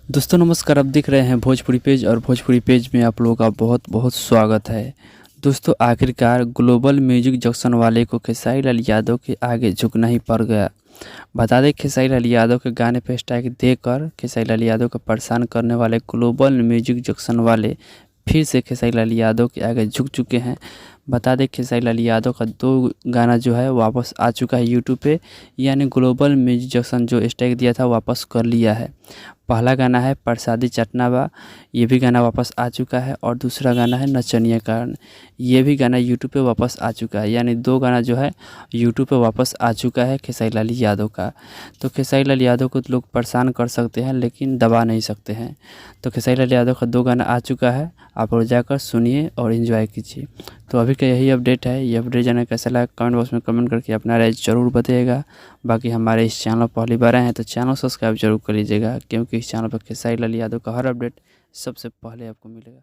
दोस्तों नमस्कार। आप देख रहे हैं भोजपुरी पेज और भोजपुरी पेज में आप लोगों का बहुत बहुत स्वागत है। दोस्तों आखिरकार ग्लोबल म्यूजिक जंक्शन वाले को खेसारी लाल यादव के आगे झुकना ही पड़ गया। बता दें खेसारी लाल यादव के गाने पे स्ट्राइक देकर खेसारी लाल यादव को परेशान करने वाले ग्लोबल म्यूजिक जंक्शन वाले फिर से खेसारी लाल यादव के आगे झुक चुके हैं। बता दें खेसारी लाल यादव का 2 गाना जो है वापस आ चुका है यूट्यूब पे, यानी ग्लोबल म्यूजिक जंक्शन जो स्ट्राइक दिया था वापस कर लिया है। पहला गाना है प्रसादी चटनावा, ये भी गाना वापस आ चुका है और दूसरा गाना है नचनिया कारण, ये भी गाना यूट्यूब पे वापस आ चुका है। यानी 2 गाना जो है यूट्यूब पे वापस आ चुका है खेसारी लाल यादव का। तो खेसारी लाल यादव को लोग परेशान कर सकते हैं लेकिन दबा नहीं सकते हैं। तो खेसारी लाल यादव का 2 गाना आ चुका है, आप और जाकर सुनिए और एंजॉय कीजिए। तो अभी का यही अपडेट है। ये अपडेट जाना कैसा लगा कमेंट बॉक्स में कमेंट करके अपना राय ज़रूर बताइएगा। बाकी हमारे इस चैनल पर पहली बार आए हैं तो चैनल सब्सक्राइब जरूर कर लीजिएगा, क्योंकि इस चैनल पर खेसारी लाल यादव का हर अपडेट सबसे पहले आपको मिलेगा।